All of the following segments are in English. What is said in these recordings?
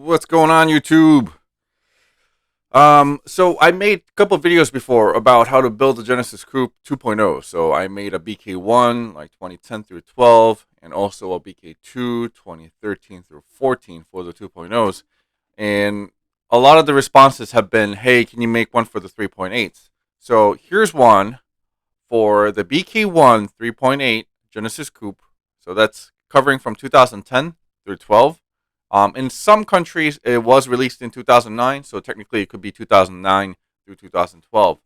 What's going on, YouTube? So I made a couple of videos before about how to build a Genesis Coupe 2.0. So I made a BK1 like 2010 through 12, and also a BK2 2013 through 14 for the 2.0s. And a lot of the responses have been, "Hey, can you make one for the 3.8s?" So here's one for the BK1 3.8 Genesis Coupe. So that's covering from 2010 through 12. In some countries, it was released in 2009, so technically it could be 2009 through 2012.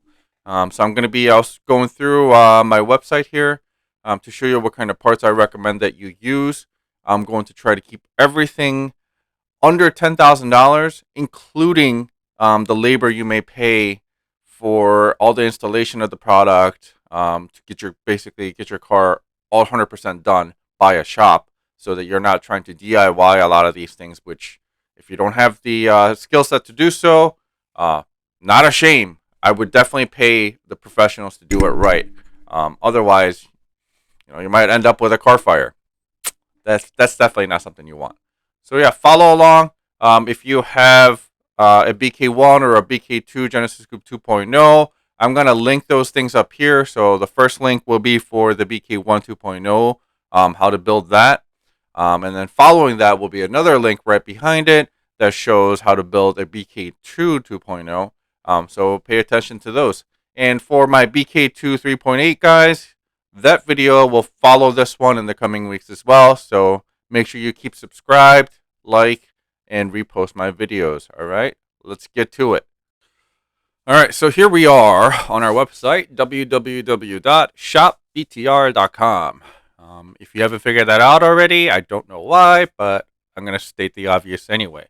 So I'm going to be going through my website here to show you what kind of parts I recommend that you use. I'm going to try to keep everything under $10,000, including the labor you may pay for all the installation of the product to get your car all 100% done by a shop, so that you're not trying to DIY a lot of these things. Which, if you don't have the skill set to do so, not a shame. I would definitely pay the professionals to do it right. Otherwise, you might end up with a car fire. That's definitely not something you want. So yeah, follow along. If you have a BK1 or a BK2 Genesis Coupe 2.0, I'm gonna link those things up here. So the first link will be for the BK1 2.0, how to build that, and then following that will be another link right behind it that shows how to build a BK2 2.0. So pay attention to those. And for my BK2 3.8 guys, that video will follow this one in the coming weeks as well. So make sure you keep subscribed, like, and repost my videos. All right, let's get to it. All right, so here we are on our website, www.shopbtr.com. If you haven't figured that out already, I don't know why, but I'm going to state the obvious anyway.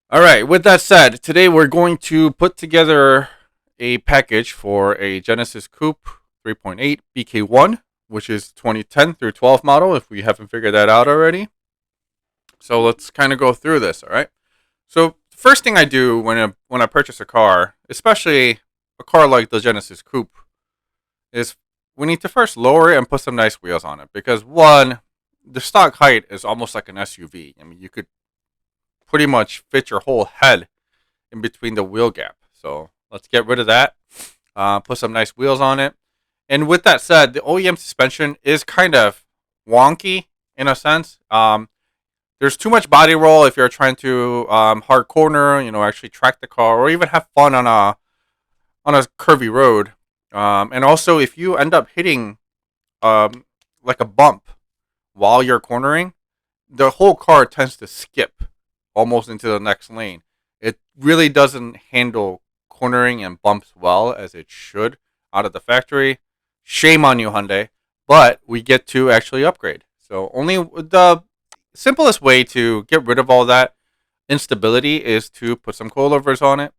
All right, with that said, today we're going to put together a package for a Genesis Coupe 3.8 BK1, which is 2010 through 12 model, if we haven't figured that out already. So let's kind of go through this, all right? So the first thing I do when I purchase a car, especially a car like the Genesis Coupe, is we need to first lower it and put some nice wheels on it. Because one, the stock height is almost like an SUV. I mean, you could pretty much fit your whole head in between the wheel gap. So let's get rid of that. Put some nice wheels on it. And with that said, the OEM suspension is kind of wonky in a sense. There's too much body roll if you're trying to hard corner, actually track the car, or even have fun on a curvy road. And also, if you end up hitting like a bump while you're cornering, the whole car tends to skip almost into the next lane. It really doesn't handle cornering and bumps well as it should out of the factory. Shame on you, Hyundai. But we get to actually upgrade. So only the simplest way to get rid of all that instability is to put some coilovers on it.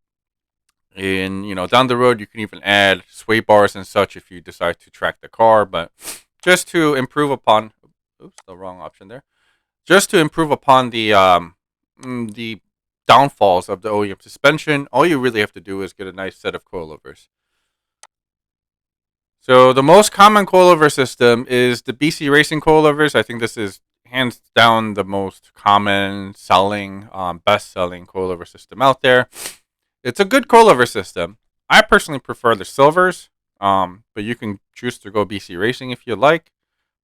And down the road, you can even add sway bars and such if you decide to track the car. But just to improve upon, oops, the wrong option there. Just to improve upon the downfalls of the OEM suspension, all you really have to do is get a nice set of coilovers. So the most common coilover system is the BC Racing coilovers. I think this is hands down the most common selling, best-selling coilover system out there. It's a good coilover system. I personally prefer the silvers, but you can choose to go BC Racing if you like.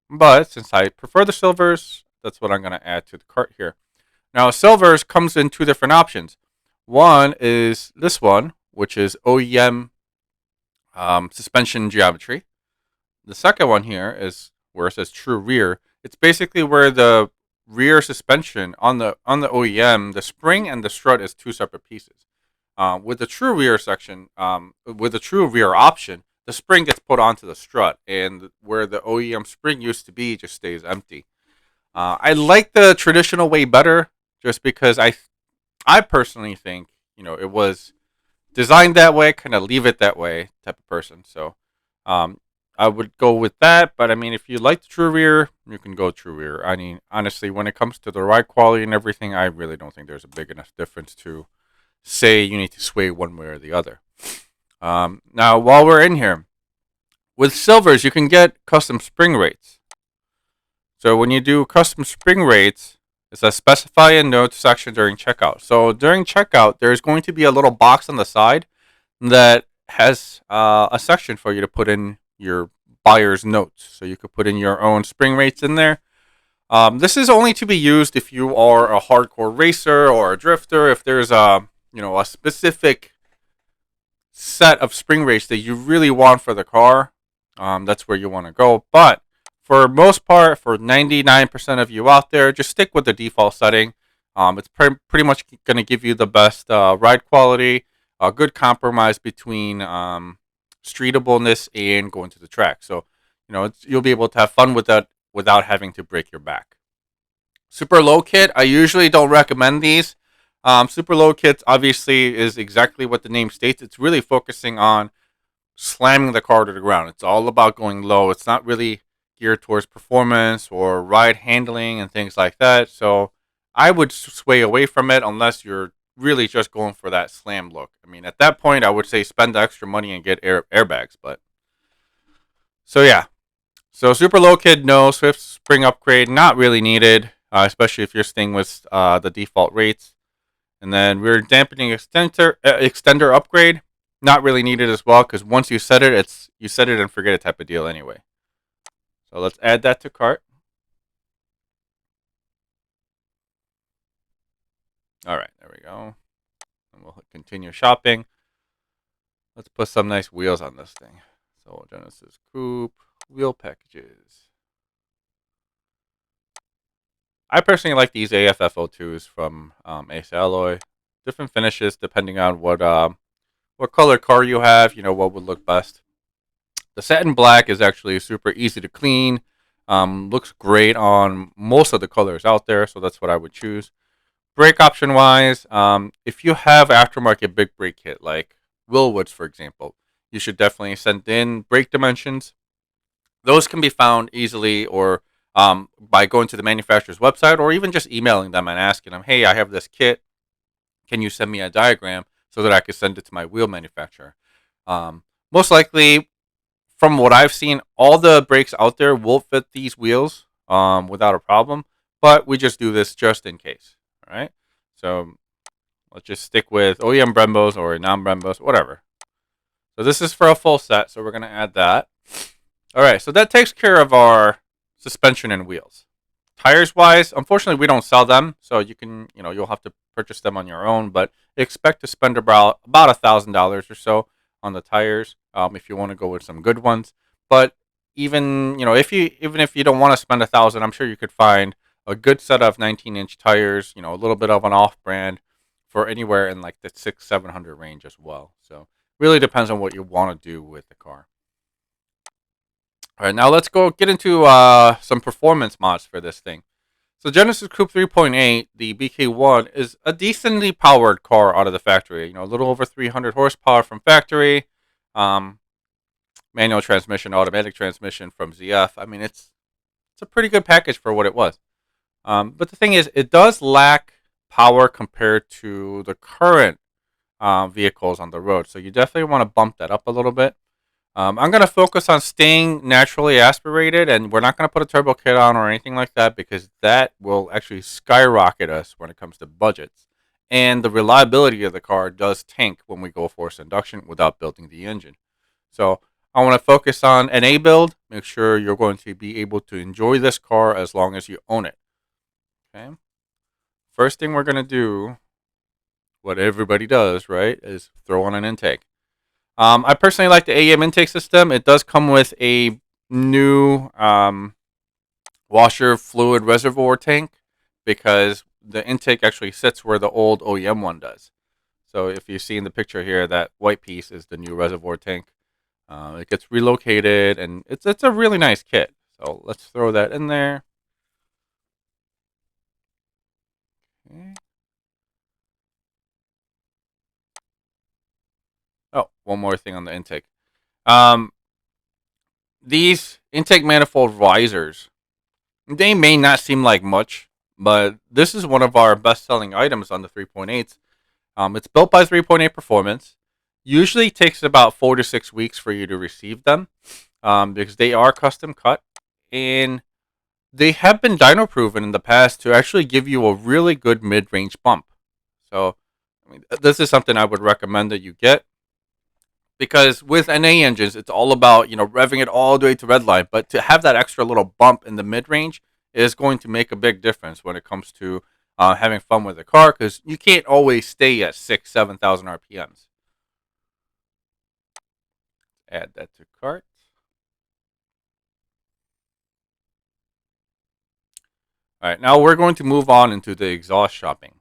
But since I prefer the silvers, that's what I'm going to add to the cart here. Now, silvers comes in two different options. One is this one, which is OEM suspension geometry. The second one here is where it says true rear. It's basically where the rear suspension on the OEM, the spring and the strut is two separate pieces. With the true rear section, with the true rear option, the spring gets put onto the strut, and where the OEM spring used to be just stays empty. I like the traditional way better, just because I personally think it was designed that way, kind of leave it that way type of person. So I would go with that. But I mean, if you like the true rear, you can go true rear. I mean, honestly, when it comes to the ride quality and everything, I really don't think there's a big enough difference to say you need to sway one way or the other. Now, while we're in here, with silvers, you can get custom spring rates. So when you do custom spring rates, It says specify a note section during checkout. So during checkout, there's going to be a little box on the side that has a section for you to put in your buyer's notes. So you could put in your own spring rates in there. This is only to be used if you are a hardcore racer or a drifter. If there's a specific set of spring rates that you really want for the car, that's where you want to go. But for most part, for 99% of you out there, just stick with the default setting. It's pretty much going to give you the best ride quality, a good compromise between streetableness and going to the track. So, you'll be able to have fun with that without having to break your back. Super low kit, I usually don't recommend these. Super low kits obviously is exactly what the name states. It's really focusing on slamming the car to the ground. It's all about going low. It's not really geared towards performance or ride handling and things like that. So I would sway away from it unless you're really just going for that slam look. I mean, at that point, I would say spend the extra money and get airbags. But so yeah, so super low kit, no. Swift spring upgrade, not really needed, especially if you're staying with the default rates. And then rear dampening extender upgrade, not really needed as well, because once you set it, you set it and forget it type of deal anyway. So let's add that to cart. All right, there we go. And we'll continue shopping. Let's put some nice wheels on this thing. So Genesis Coupe wheel packages. I personally like these AFF02s from Ace Alloy. Different finishes depending on what color car you have. What would look best. The satin black is actually super easy to clean. Looks great on most of the colors out there, so that's what I would choose. Brake option wise, if you have aftermarket big brake kit like Willwood's, for example, you should definitely send in brake dimensions. Those can be found easily or by going to the manufacturer's website or even just emailing them and asking them, hey, I have this kit. Can you send me a diagram so that I can send it to my wheel manufacturer? Most likely, from what I've seen, all the brakes out there will fit these wheels without a problem, but we just do this just in case. All right. So let's just stick with OEM Brembos or non-Brembos, whatever. So this is for a full set, so we're going to add that. All right, so that takes care of our suspension and wheels. Tires wise, unfortunately, we don't sell them, so you'll have to purchase them on your own, but expect to spend about $1,000 or so on the tires if you want to go with some good ones. But even if you don't want to spend $1,000, I'm sure you could find a good set of 19-inch tires. A little bit of an off-brand for anywhere in like the 600-700 range as well. So really depends on what you want to do with the car. All right, now let's go get into some performance mods for this thing. So Genesis Coupe 3.8, the BK1, is a decently powered car out of the factory. A little over 300 horsepower from factory. Manual transmission, automatic transmission from ZF. I mean, it's a pretty good package for what it was. But the thing is, it does lack power compared to the current vehicles on the road. So you definitely want to bump that up a little bit. I'm going to focus on staying naturally aspirated, and we're not going to put a turbo kit on or anything like that because that will actually skyrocket us when it comes to budgets. And the reliability of the car does tank when we go forced induction without building the engine. So I want to focus on an A build. Make sure you're going to be able to enjoy this car as long as you own it. Okay. First thing we're going to do, what everybody does, right, is throw on an intake. I personally like the AEM intake system. It does come with a new washer fluid reservoir tank because the intake actually sits where the old OEM one does. So if you see in the picture here, that white piece is the new reservoir tank. It gets relocated, and it's a really nice kit. So let's throw that in there. Okay. Oh, one more thing on the intake. These intake manifold risers, they may not seem like much, but this is one of our best-selling items on the 3.8s. It's built by 3.8 Performance. Usually takes about 4 to 6 weeks for you to receive them because they are custom cut. And they have been dyno proven in the past to actually give you a really good mid range bump. So, I mean, this is something I would recommend that you get because with NA engines, it's all about revving it all the way to redline, but to have that extra little bump in the mid range is going to make a big difference when it comes to having fun with the car because you can't always stay at 6,000-7,000 RPMs. Add that to cart. All right, now we're going to move on into the exhaust shopping.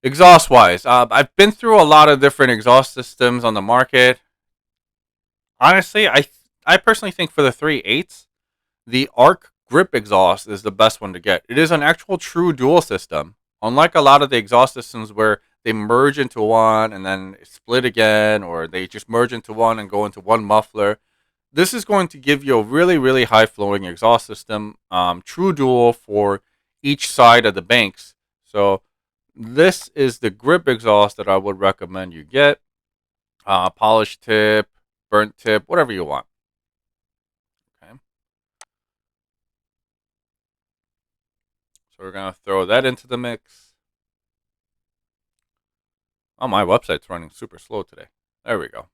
Exhaust wise, I've been through a lot of different exhaust systems on the market. Honestly, I personally think for the 3.8s, the arc grip exhaust is the best one to get. It is an actual true dual system. Unlike a lot of the exhaust systems where they merge into one and then split again, or they just merge into one and go into one muffler, this is going to give you a really, really high flowing exhaust system, true dual for each side of the banks. So this is the grip exhaust that I would recommend you get. Polished tip, burnt tip, whatever you want. Okay. So we're going to throw that into the mix. Oh, my website's running super slow today. There we go.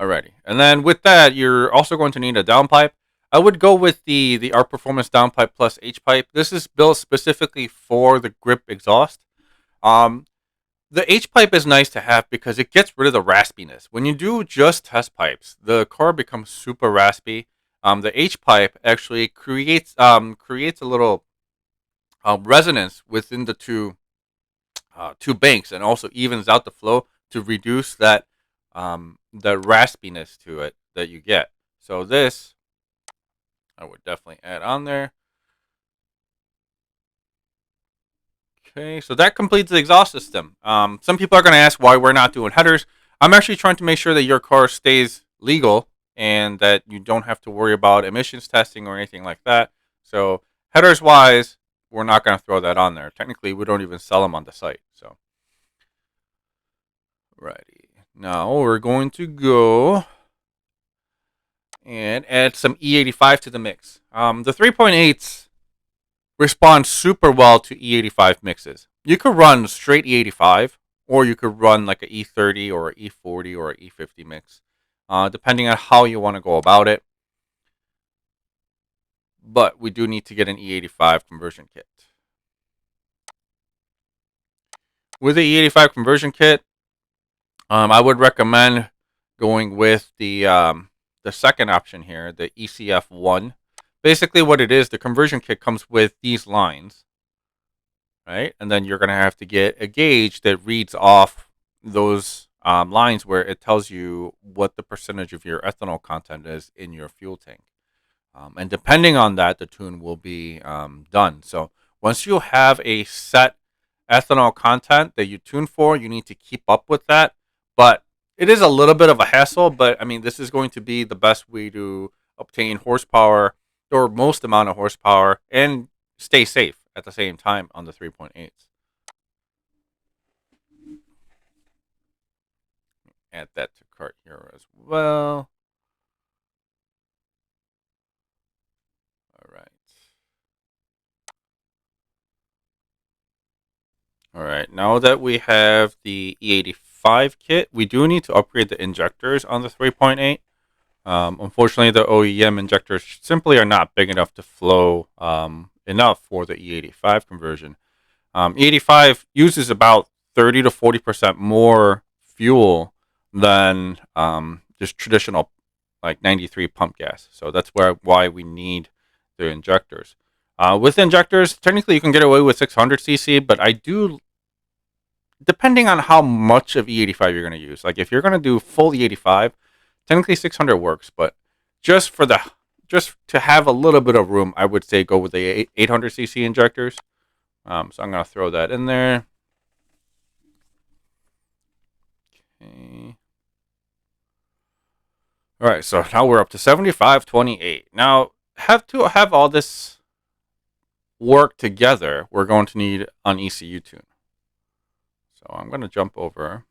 Alrighty. And then with that, you're also going to need a downpipe. I would go with the Arc Performance Downpipe Plus H pipe. This is built specifically for the grip exhaust. Um, the H pipe is nice to have because it gets rid of the raspiness. When you do just test pipes, the car becomes super raspy. The H pipe actually creates a little resonance within the two banks and also evens out the flow to reduce that the raspiness to it that you get. So this I would definitely add on there. Okay, so that completes the exhaust system. Some people are going to ask why we're not doing headers. I'm actually trying to make sure that your car stays legal and that you don't have to worry about emissions testing or anything like that. So headers wise, we're not going to throw that on there. Technically, we don't even sell them on the site. So, righty. Now we're going to go and add some E85 to the mix. The 3.8s respond super well to E85 mixes. You could run straight E85, or you could run like an E30 or an E40 or an E50 mix, depending on how you want to go about it. But we do need to get an E85 conversion kit. With the E85 conversion kit, I would recommend going with the second option here, the ECF1. Basically, what it is, the conversion kit comes with these lines, right? And then you're going to have to get a gauge that reads off those lines where it tells you what the percentage of your ethanol content is in your fuel tank. And depending on that, the tune will be done. So once you have a set ethanol content that you tune for, you need to keep up with that. But it is a little bit of a hassle, but I mean, this is going to be the best way to obtain horsepower or most amount of horsepower and stay safe at the same time on the 3.8s. Add that to cart here as well. All right. All right. Now that we have the E85 kit, we do need to upgrade the injectors on the 3.8. Unfortunately, the OEM injectors simply are not big enough to flow enough for the E85 conversion. E85 uses about 30 to 40% more fuel than just traditional like 93 pump gas. So that's why we need the injectors. With injectors, technically you can get away with 600cc, but I do, depending on how much of E85 you're going to use. Like if you're going to do full E85, technically 600 works, but just for the just to have a little bit of room, I would say go with the 800cc injectors. So I'm going to throw that in there. Okay. All right, so now we're up to 7528. Now, have to have all this work together, we're going to need an ECU tune. So I'm going to jump over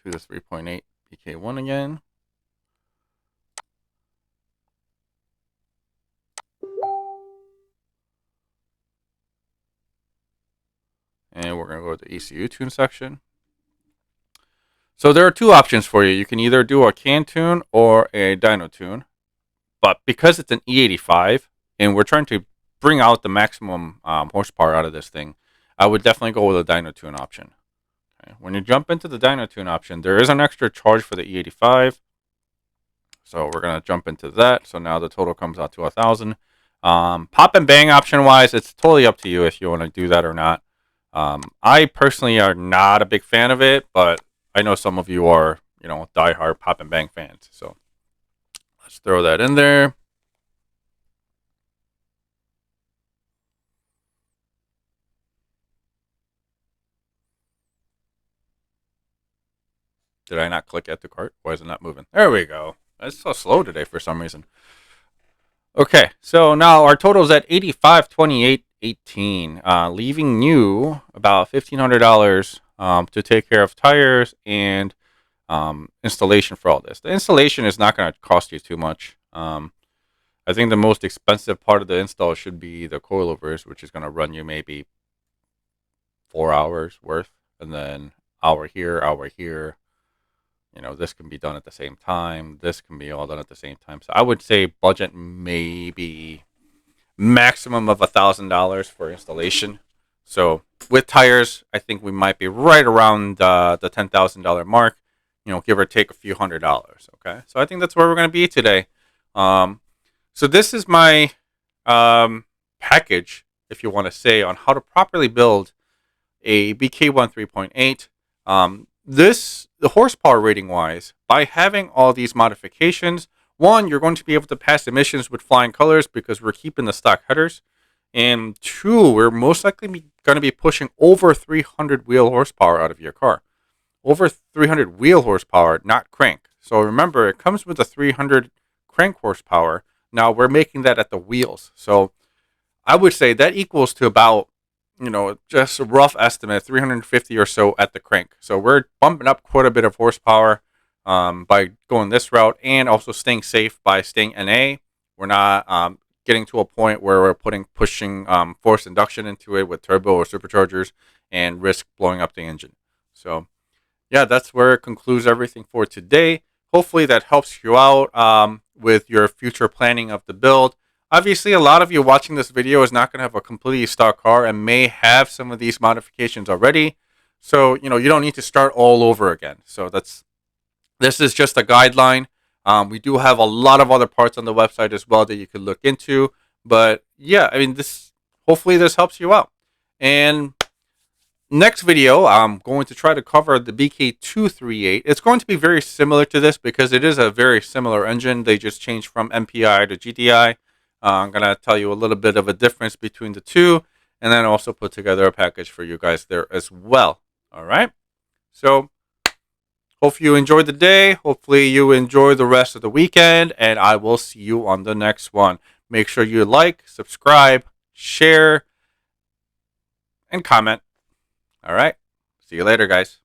to the 3.8 PK1 again. And we're going to go to the ECU tune section. So there are two options for you. You can either do a can tune or a dyno tune. But because it's an E85 and we're trying to bring out the maximum horsepower out of this thing, I would definitely go with a dyno tune option. Okay. When you jump into the dyno tune option, there is an extra charge for the E85. So we're going to jump into that. So now the total comes out to 1,000. Pop and bang option wise, it's totally up to you if you want to do that or not. I personally are not a big fan of it, but I know some of you are, diehard pop and bang fans. So let's throw that in there. Did I not click at the cart? Why is it not moving? There we go. It's so slow today for some reason. Okay, so now our total is at 8528.18, leaving you about $1,500 to take care of tires and installation for all this. The installation is not going to cost you too much. I think the most expensive part of the install should be the coilovers, which is going to run you maybe 4 hours worth, and then hour here, hour here. This can be done at the same time. This can be all done at the same time. So I would say budget maybe maximum of $1,000 for installation. So with tires, I think we might be right around the $10,000 mark. Give or take a few $100s. Okay, so I think that's where we're going to be today. So this is my package, if you want to say, on how to properly build a BK1 3.8. The horsepower rating wise, by having all these modifications, one, you're going to be able to pass emissions with flying colors because we're keeping the stock headers. And two, we're most likely going to be pushing over 300 wheel horsepower out of your car. Over 300 wheel horsepower, not crank. So remember, it comes with a 300 crank horsepower. Now we're making that at the wheels. So I would say that equals to about, just a rough estimate, 350 or so at the crank. So we're bumping up quite a bit of horsepower by going this route, and also staying safe by staying NA. We're not getting to a point where we're pushing forced induction into it with turbo or superchargers and risk blowing up the engine. So yeah, that's where it concludes everything for today. Hopefully that helps you out with your future planning of the build. Obviously, a lot of you watching this video is not going to have a completely stock car and may have some of these modifications already. So, you don't need to start all over again. So this is just a guideline. We do have a lot of other parts on the website as well that you could look into. But yeah, hopefully this helps you out. And next video, I'm going to try to cover the BK238. It's going to be very similar to this because it is a very similar engine. They just changed from MPI to GDI. I'm going to tell you a little bit of a difference between the two, and then also put together a package for you guys there as well. All right. So hope you enjoyed the day. Hopefully you enjoy the rest of the weekend, and I will see you on the next one. Make sure you like, subscribe, share, and comment. All right. See you later, guys.